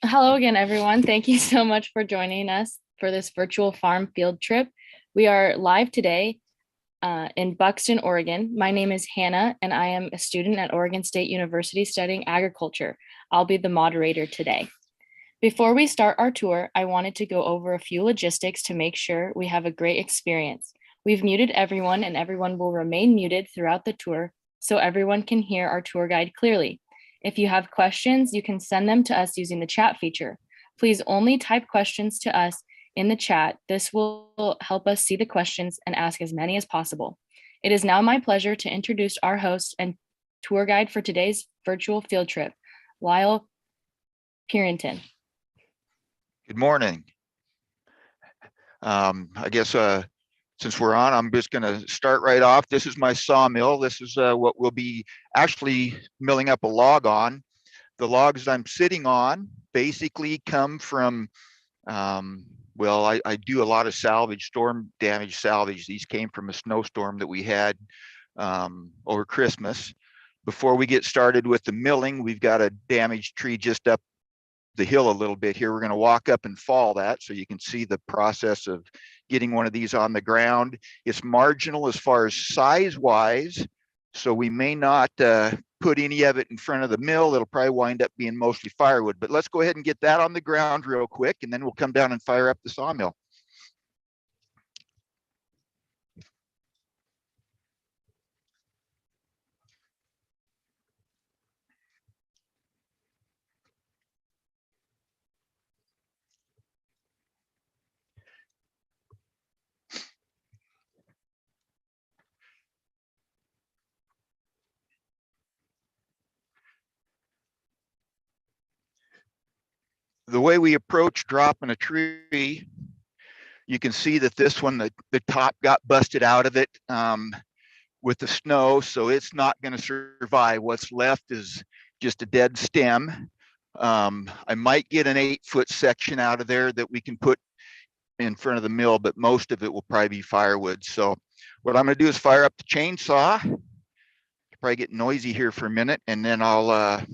Hello again, everyone. Thank you so much for joining us for this virtual farm field trip. We are live today in Buxton, Oregon. My name is Hannah, and I am a student at Oregon State University studying agriculture. I'll be the moderator today. Before we start our tour, I wanted to go over a few logistics to make sure we have a great experience. We've muted everyone, and everyone will remain muted throughout the tour so everyone can hear our tour guide clearly. If you have questions, you can send them to us using the chat feature. Please only type questions to us in the chat. This will help us see the questions and ask as many as possible. It is now my pleasure to introduce our host and tour guide for today's virtual field trip, Lyle Purinton. Good morning. I guess since we're on, I'm just going to start right off. This is my sawmill. This is what we'll be actually milling up a log on. The logs I'm sitting on basically come from, well, I do a lot of salvage, storm damage salvage. These came from a snowstorm that we had over Christmas. Before we get started with the milling, we've got a damaged tree just up the hill a little bit here. We're going to walk up and fall that so you can see the process of getting one of these on the ground. It's marginal as far as size wise, so we may not put any of it in front of the mill. It'll probably wind up being mostly firewood, but let's go ahead and get that on the ground real quick, and then we'll come down and fire up the sawmill. The way we approach dropping a tree, you can see that this one, the top got busted out of it with the snow, so it's not going to survive. What's left is just a dead stem. I might get an 8-foot section out of there that we can put in front of the mill, but most of it will probably be firewood. So what I'm going to do is fire up the chainsaw. Probably get noisy here for a minute, and then I'll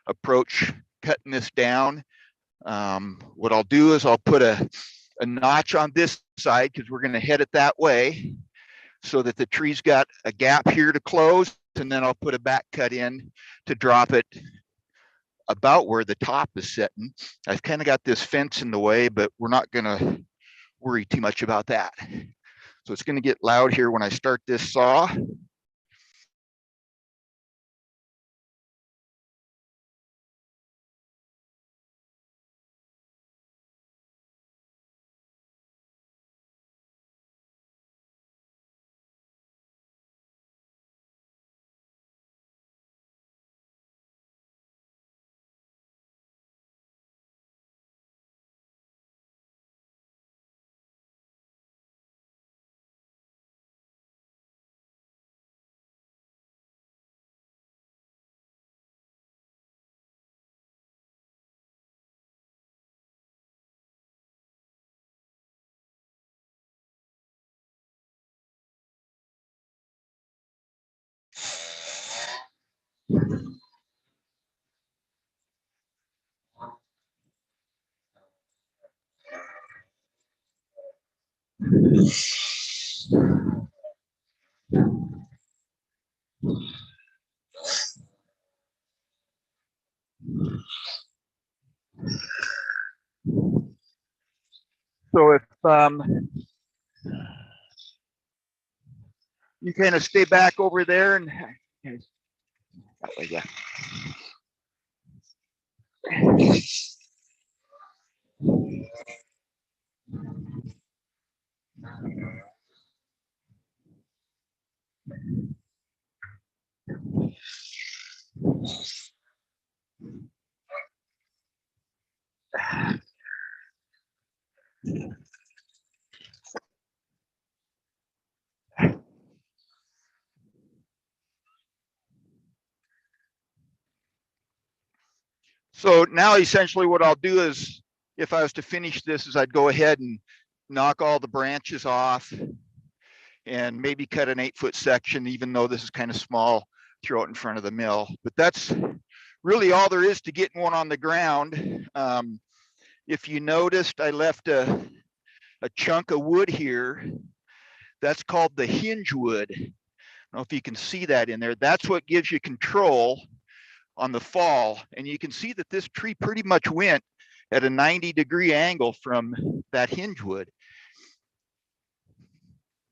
approach cutting this down. What I'll do is I'll put a notch on this side because we're going to head it that way so that the tree's got a gap here to close, and then I'll put a back cut in to drop it about where the top is sitting. I've kind of got this fence in the way, but we're not going to worry too much about that. So it's going to get loud here when I start this saw. So if you kind of stay back over there and that way, yeah. So now essentially what I'll do is, if I was to finish this, is I'd go ahead and knock all the branches off and maybe cut an 8-foot section, even though this is kind of small, throw it in front of the mill. But that's really all there is to getting one on the ground. If you noticed, I left a chunk of wood here. That's called the hinge wood. I don't know if you can see that in there. That's what gives you control on the fall. And you can see that this tree pretty much went at a 90-degree angle from that hinge wood.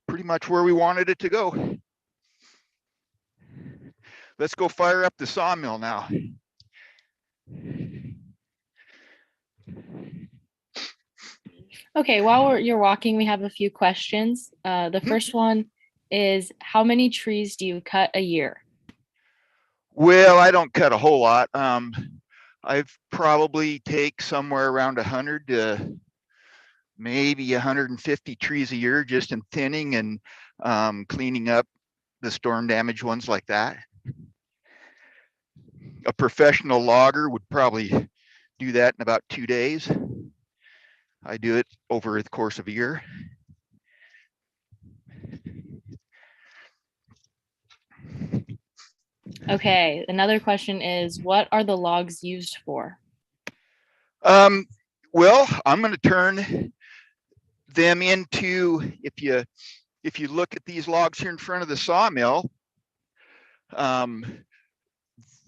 Pretty much where we wanted it to go. Let's go fire up the sawmill now. Okay, while you're walking, we have a few questions. The first one is, how many trees do you cut a year? Well, I don't cut a whole lot. I've probably take somewhere around 100 to maybe 150 trees a year just in thinning and cleaning up the storm damaged ones like that. A professional logger would probably do that in about 2 days. I do it over the course of a year. Okay, another question is, what are the logs used for? Well, I'm going to turn them into, if you look at these logs here in front of the sawmill,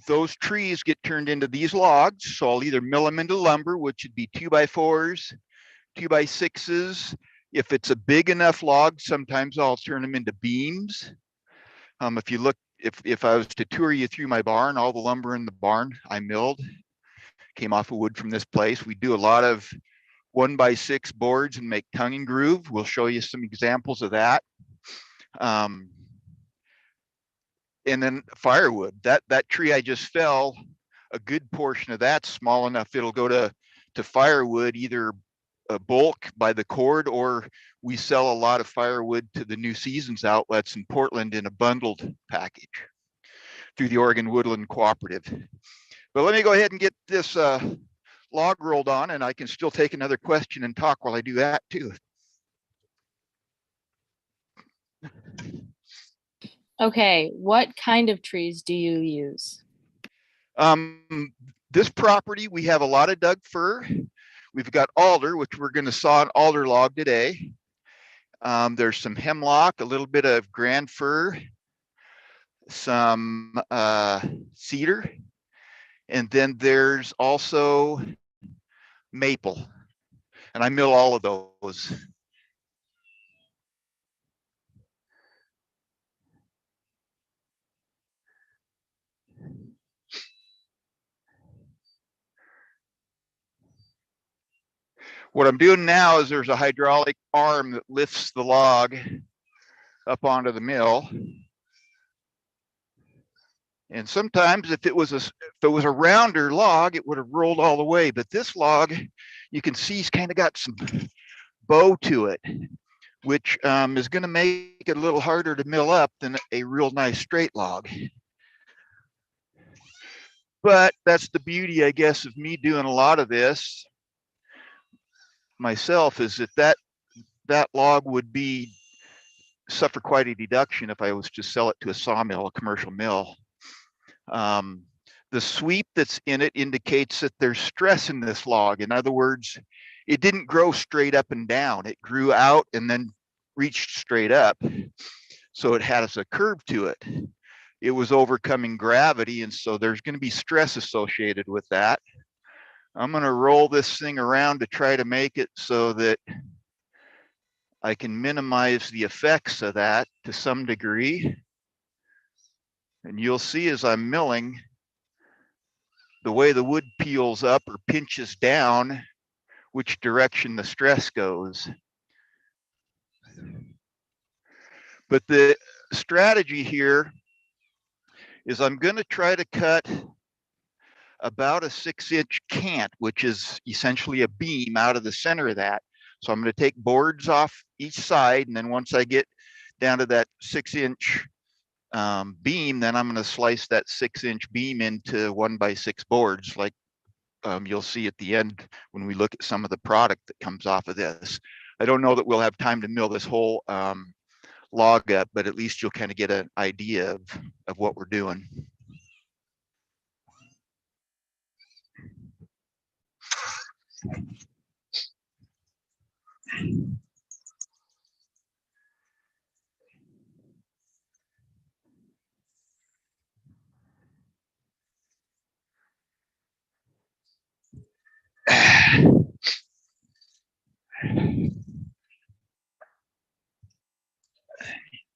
those trees get turned into these logs. So I'll either mill them into lumber, which would be 2x4s, 2x6s. If it's a big enough log, sometimes I'll turn them into beams. If you look, if I was to tour you through my barn, all the lumber in the barn I milled came off of wood from this place. We do a lot of 1x6 boards and make tongue and groove. We'll show you some examples of that. And then firewood. That tree I just fell, a good portion of that's small enough it'll go to firewood, either a bulk by the cord, or we sell a lot of firewood to the New Seasons outlets in Portland in a bundled package through the Oregon Woodland Cooperative. But let me go ahead and get this log rolled on, and I can still take another question and talk while I do that too. Okay, what kind of trees do you use? This property, we have a lot of Doug fir. We've got alder, which we're going to saw an alder log today. There's some hemlock, a little bit of grand fir, some cedar, and then there's also maple. And I mill all of those. What I'm doing now is there's a hydraulic arm that lifts the log up onto the mill. And sometimes if it was a rounder log, it would have rolled all the way. But this log, you can see he's kind of got some bow to it, which is going to make it a little harder to mill up than a real nice straight log. But that's the beauty, I guess, of me doing a lot of this myself, is that log would suffer quite a deduction if I was to sell it to a sawmill, a commercial mill. The sweep that's in it indicates that there's stress in this log. In other words, it didn't grow straight up and down. It grew out and then reached straight up. So it has a curve to it. It was overcoming gravity, and so there's going to be stress associated with that. I'm going to roll this thing around to try to make it so that I can minimize the effects of that to some degree. And you'll see as I'm milling, the way the wood peels up or pinches down, which direction the stress goes. But the strategy here is I'm going to try to cut about a 6-inch cant, which is essentially a beam out of the center of that. So I'm going to take boards off each side, and then once I get down to that 6-inch beam, then I'm going to slice that 6-inch beam into 1x6 boards, like you'll see at the end when we look at some of the product that comes off of this. I don't know that we'll have time to mill this whole log up, but at least you'll kind of get an idea of what we're doing.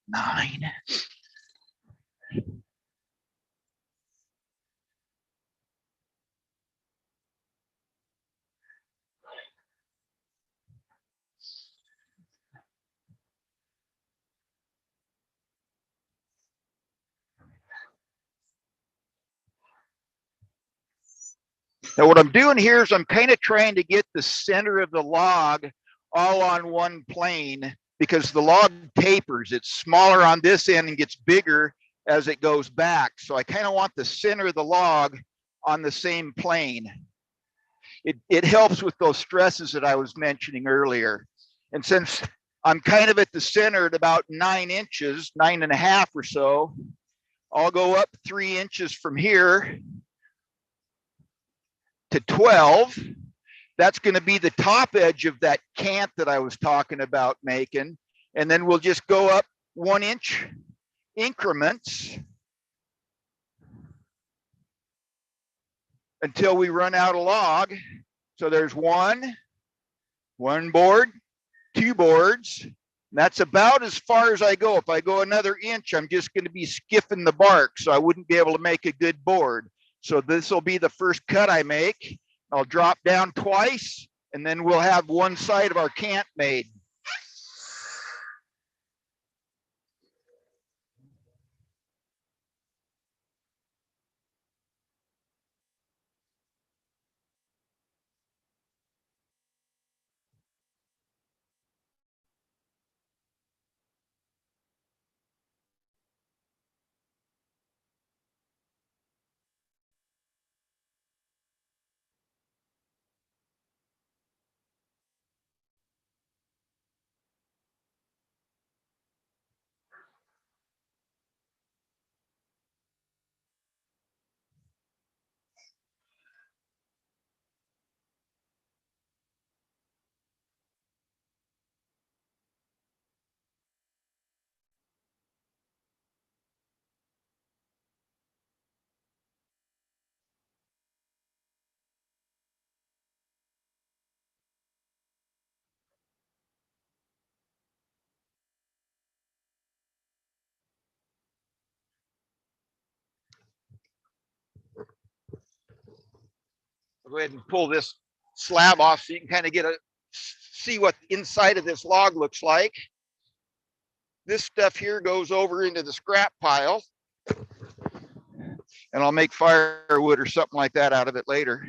Nine. Now what I'm doing here is I'm kind of trying to get the center of the log all on one plane because the log tapers. It's smaller on this end and gets bigger as it goes back. So I kind of want the center of the log on the same plane. It helps with those stresses that I was mentioning earlier. And since I'm kind of at the center at about 9 inches, 9.5 or so, I'll go up 3 inches from here to 12. That's going to be the top edge of that cant that I was talking about making. And then we'll just go up 1 inch increments until we run out of log. So there's one board, 2 boards. That's about as far as I go. If I go another inch, I'm just going to be skiffing the bark, so I wouldn't be able to make a good board. So this will be the first cut I make. I'll drop down twice, and then we'll have one side of our cant made. I'll go ahead and pull this slab off so you can kind of see what the inside of this log looks like. This stuff here goes over into the scrap pile, and I'll make firewood or something like that out of it later.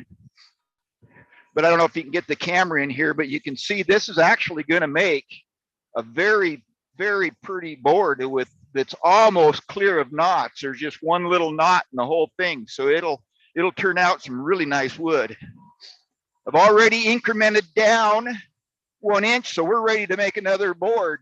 But I don't know if you can get the camera in here, but you can see this is actually going to make a very, very pretty board that's almost clear of knots. There's just one little knot in the whole thing. So it'll turn out some really nice wood. I've already incremented down 1 inch, so we're ready to make another board.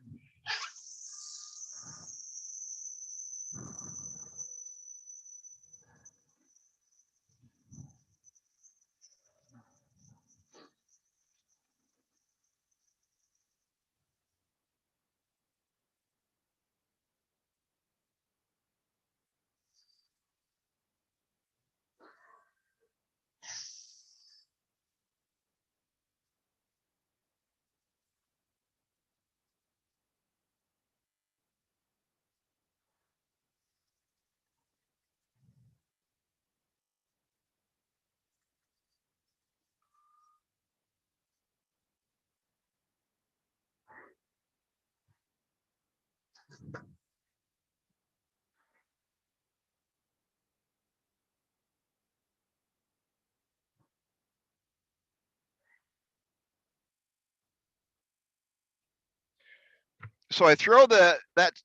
So I throw that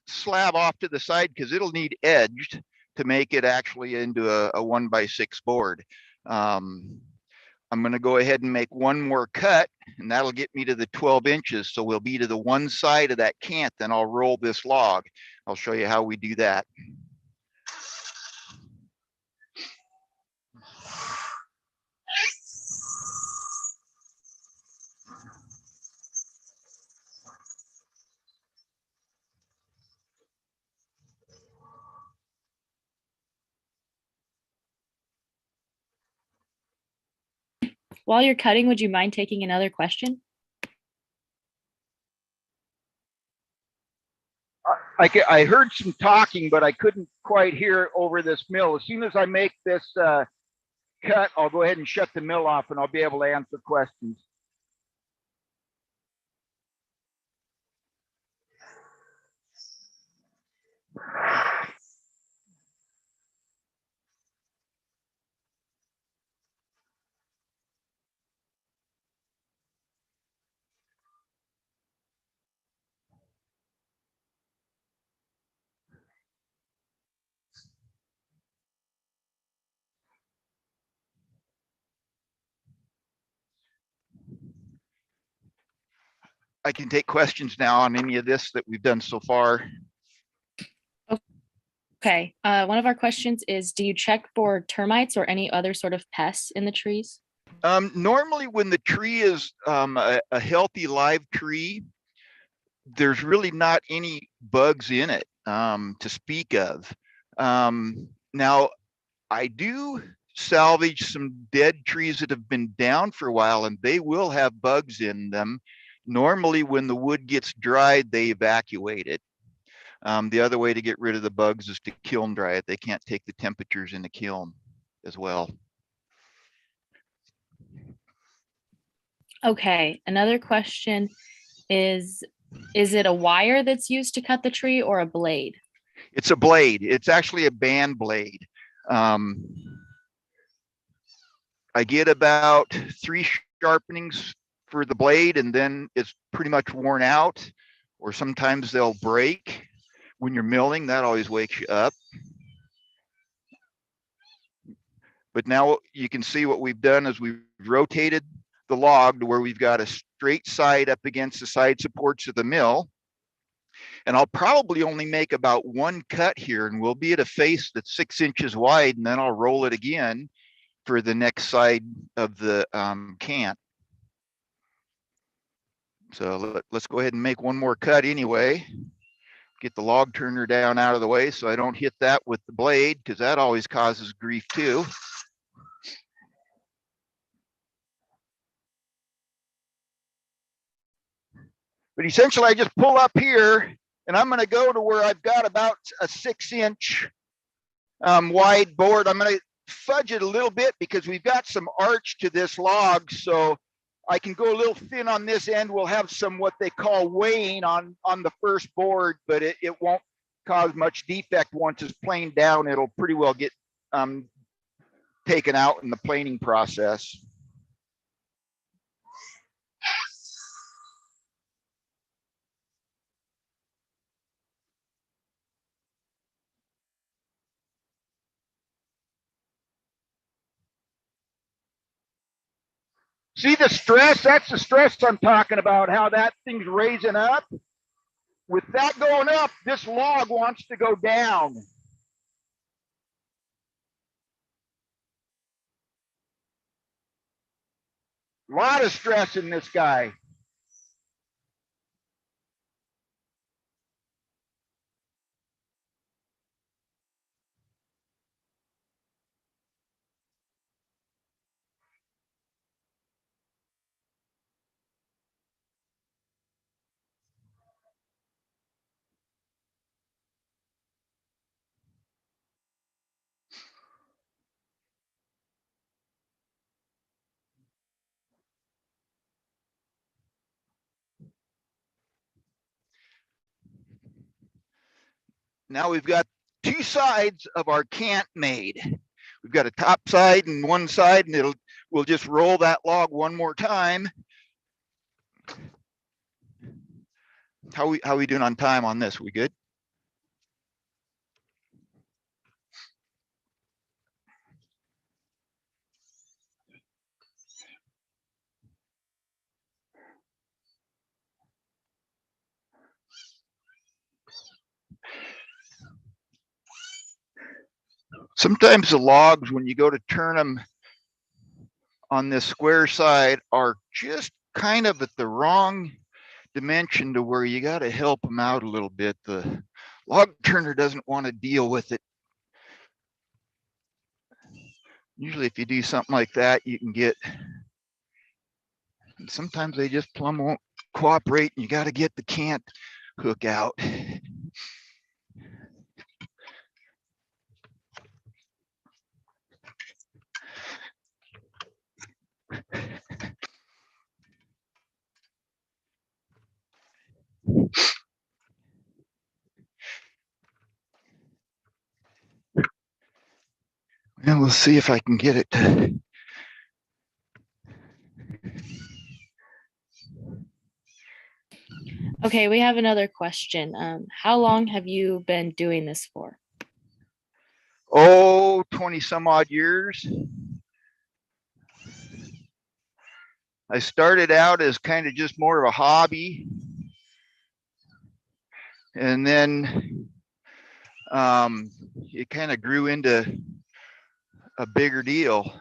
slab off to the side because it'll need edged to make it actually into a 1x6 board. I'm going to go ahead and make one more cut, and that'll get me to the 12 inches. So we'll be to the one side of that cant, then I'll roll this log. I'll show you how we do that. While you're cutting, would you mind taking another question? I heard some talking, but I couldn't quite hear over this mill. As soon as I make this cut, I'll go ahead and shut the mill off and I'll be able to answer questions. I can take questions now on any of this that we've done so far. Okay, one of our questions is, do you check for termites or any other sort of pests in the trees? Normally when the tree is a healthy live tree, there's really not any bugs in it to speak of. Now, I do salvage some dead trees that have been down for a while, and they will have bugs in them. Normally, when the wood gets dried, they evacuate it. The other way to get rid of the bugs is to kiln dry it. They can't take the temperatures in the kiln as well. Okay, another question is it a wire that's used to cut the tree or a blade? It's a blade. It's actually a band blade. I get about 3 sharpenings for the blade, and then it's pretty much worn out, or sometimes they'll break when you're milling. That always wakes you up. But now you can see what we've done is we've rotated the log to where we've got a straight side up against the side supports of the mill. And I'll probably only make about 1 cut here, and we'll be at a face that's 6 inches wide, and then I'll roll it again for the next side of the cant. So let's go ahead and make 1 more cut anyway. Get the log turner down out of the way so I don't hit that with the blade, because that always causes grief too. But essentially I just pull up here, and I'm going to go to where I've got about a 6-inch wide board. I'm going to fudge it a little bit because we've got some arch to this log, so I can go a little thin on this end. We'll have some what they call weighing on the first board, but it won't cause much defect. Once it's planed down, it'll pretty well get taken out in the planing process. See the stress? That's the stress I'm talking about, how that thing's raising up. With that going up, this log wants to go down. A lot of stress in this guy. Now we've got 2 sides of our cant made. We've got a top side and 1 side, and we'll just roll that log 1 more time. How we doing on time on this? We good? Sometimes the logs, when you go to turn them on this square side, are just kind of at the wrong dimension to where you got to help them out a little bit. The log turner doesn't want to deal with it. Usually if you do something like that, you can get And sometimes they just plumb won't cooperate, and you got to get the cant hook out. And we'll see if I can get it to. Okay, we have another question. How long have you been doing this for? Oh, 20 some odd years. I started out as kind of just more of a hobby. And then it kind of grew into a bigger deal.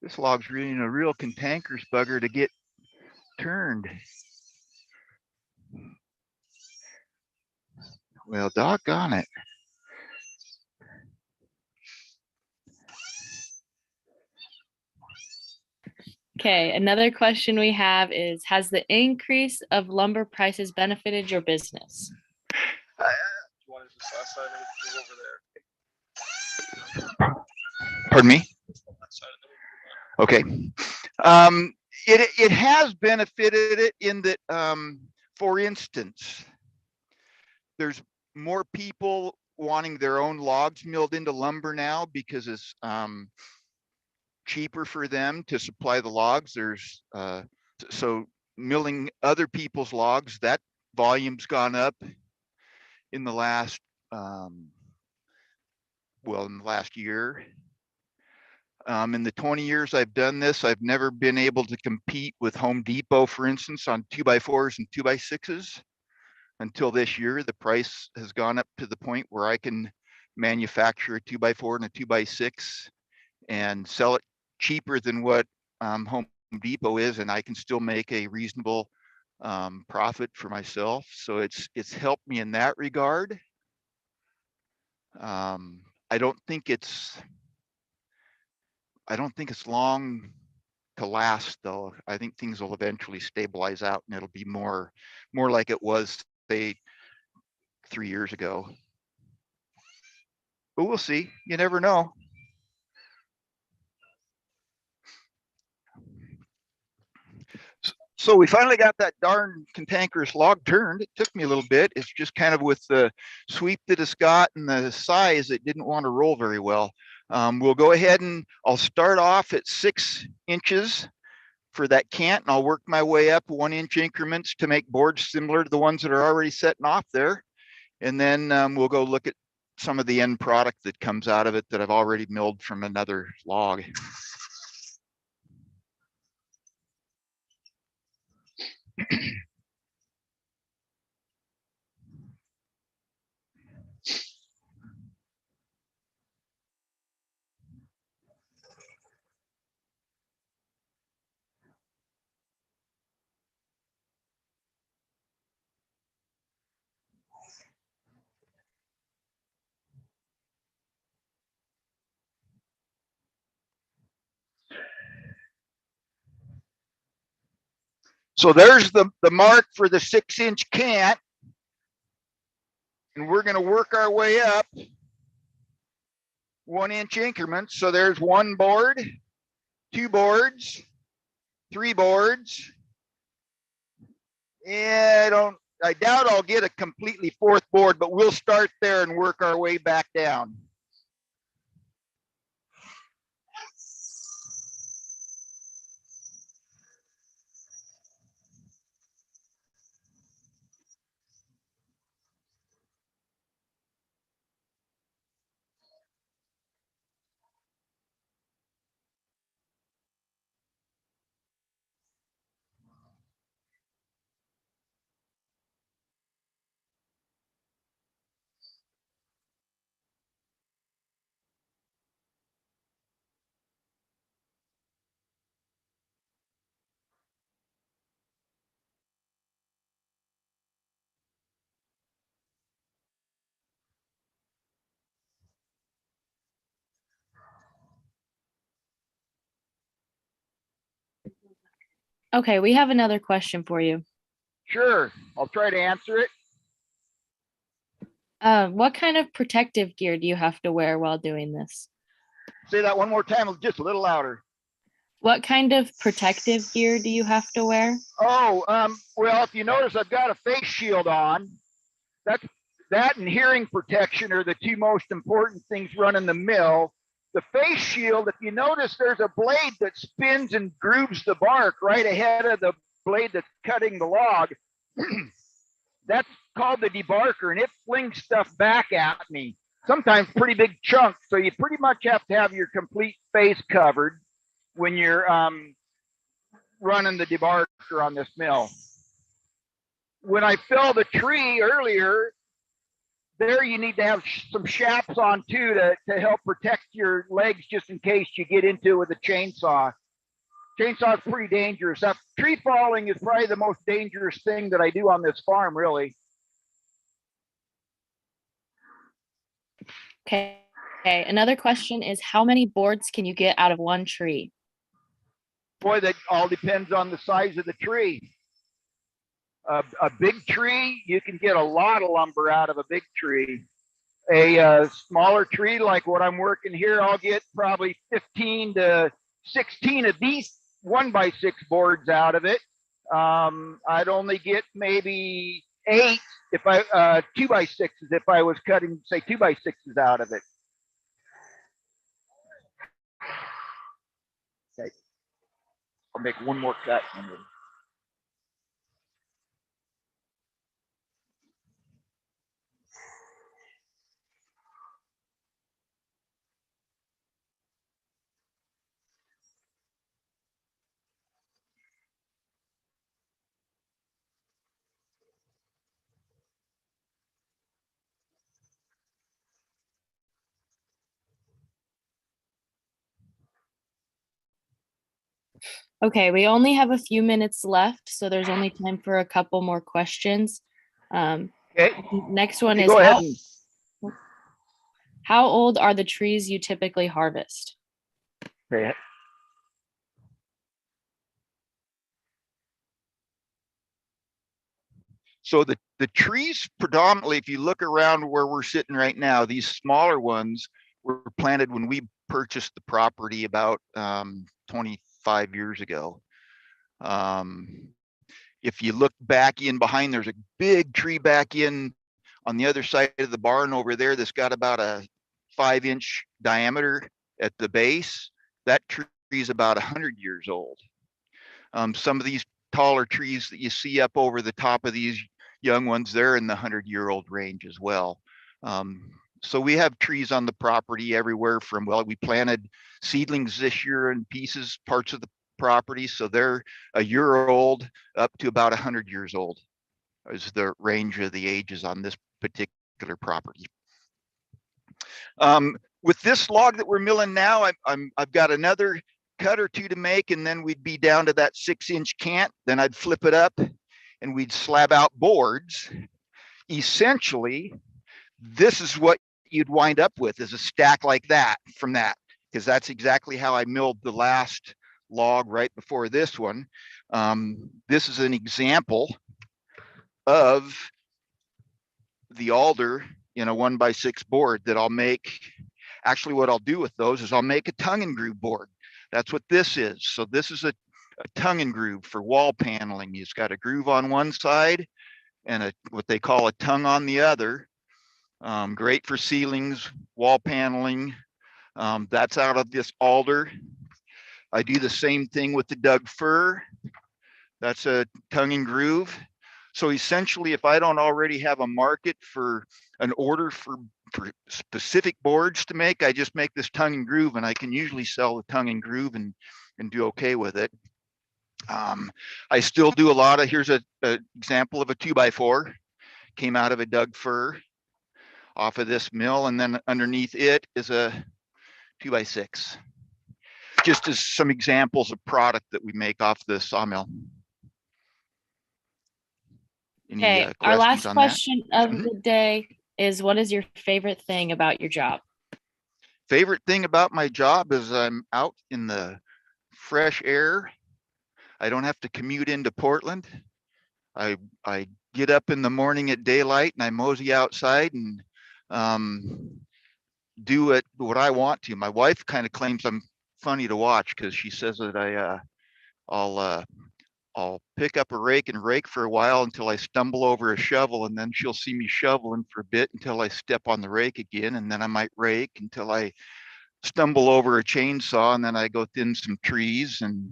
This log's really a real cantankerous bugger to get turned. Well, doggone it. Okay, another question we have is, has the increase of lumber prices benefited your business? Pardon me? Okay. It has benefited it in that, for instance, there's more people wanting their own logs milled into lumber now because it's cheaper for them to supply the logs. There's so milling other people's logs, that volume's gone up in the last in the last year. In the 20 years I've done this, I've never been able to compete with Home Depot, for instance, on 2x4s and 2x6s. Until this year, the price has gone up to the point where I can manufacture a 2x4 and a 2x6 and sell it cheaper than what Home Depot is, and I can still make a reasonable profit for myself. So it's helped me in that regard. I don't think it's long to last, though. I think things will eventually stabilize out, and it'll be more like it was, say, 3 years ago. But we'll see. You never know. So we finally got that darn cantankerous log turned. It took me a little bit. It's just kind of with the sweep that it's got and the size, it didn't want to roll very well. We'll go ahead and I'll start off at 6 inches for that cant, and I'll work my way up 1 inch increments to make boards similar to the ones that are already setting off there. And then we'll go look at some of the end product that comes out of it that I've already milled from another log. So there's the mark for the 6 inch cant. And we're going to work our way up 1 inch increments. So there's 1 board, 2 boards, 3 boards. And I doubt I'll get a completely 4th board, but we'll start there and work our way back down. Okay, we have another question for you. Sure, I'll try to answer it. What kind of protective gear do you have to wear while doing this? Say that one more time, just a little louder. What kind of protective gear do you have to wear? Oh, well, if you notice, I've got a face shield on. That and hearing protection are the two most important things running the mill. The face shield, if you notice, there's a blade that spins and grooves the bark right ahead of the blade that's cutting the log. That's called the debarker, and it flings stuff back at me, sometimes pretty big chunks. So you pretty much have to have your complete face covered when you're running the debarker on this mill. When I fell the tree earlier, there you need to have some chaps on too to help protect your legs just in case you get into it with a chainsaw. Chainsaw is pretty dangerous. That tree falling is probably the most dangerous thing that I do on this farm, really. Okay. Okay. Another question is, how many boards can you get out of one tree? Boy, that all depends on the size of the tree. A big tree, you can get a lot of lumber out of a big tree. A smaller tree like what I'm working here, I'll get probably 15 to 16 of these 1x6 boards out of it. I'd only get maybe 8 if I 2x6s if I was cutting, say, 2x6s out of it. Okay, I'll make one more cut. Okay, we only have a few minutes left, so there's only time for a couple more questions. Okay. Next one Okay, is go ahead. how old are the trees you typically harvest? Okay. So the trees predominantly, if you look around where we're sitting right now, these smaller ones were planted when we purchased the property about 25 years ago. If you look back in behind, there's a big tree back in on the other side of the barn over there that's got about a 5-inch diameter at the base. That tree is about 100 years old. Some of these taller trees that you see up over the top of these young ones, they're in the 100-year-old range as well. So we have trees on the property everywhere from, well, we planted seedlings this year in pieces, parts of the property. So they're a year old up to about 100 years old is the range of the ages on this particular property. With this log that we're milling now, I've got another cut or two to make, and then we'd be down to that 6-inch cant. Then I'd flip it up and we'd slab out boards. Essentially, this is what you'd wind up with, is a stack like that from that, because that's exactly how I milled the last log right before this one. This is an example of the alder in a 1x6 board that I'll make. Actually, what I'll do with those is I'll make a tongue and groove board. That's what this is. So this is a tongue and groove for wall paneling. It's got a groove on one side and what they call a tongue on the other. Great for ceilings, wall paneling. That's out of this alder. I do the same thing with the Doug fir. That's a tongue and groove. So essentially, if I don't already have a market for an order for specific boards to make, I just make this tongue and groove, and I can usually sell the tongue and groove and do okay with it. I still do a lot of, here's an example of a 2x4, came out of a Doug fir off of this mill, and then underneath it is a 2x6. Just as some examples of product that we make off the sawmill. Okay, our last question of the day is, what is your favorite thing about your job? Favorite thing about my job is I'm out in the fresh air. I don't have to commute into Portland. I get up in the morning at daylight and I mosey outside and do what I want to. My wife kind of claims I'm funny to watch because she says that I'll pick up a rake and rake for a while until I stumble over a shovel, and then she'll see me shoveling for a bit until I step on the rake again, and then I might rake until I stumble over a chainsaw, and then I go thin some trees. And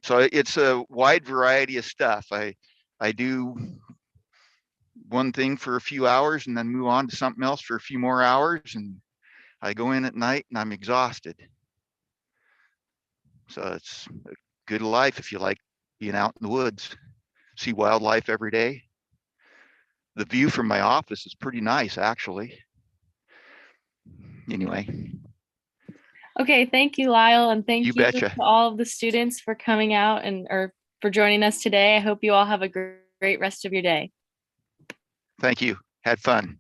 so it's a wide variety of stuff. I do one thing for a few hours and then move on to something else for a few more hours, and I go in at night and I'm exhausted. So it's a good life if you like being out in the woods, see wildlife every day. The view from my office is pretty nice, actually. Anyway. Okay, thank you, Lyle, and thank You you betcha. to all of the students for coming out or for joining us today. I hope you all have a great rest of your day. Thank you. Had fun.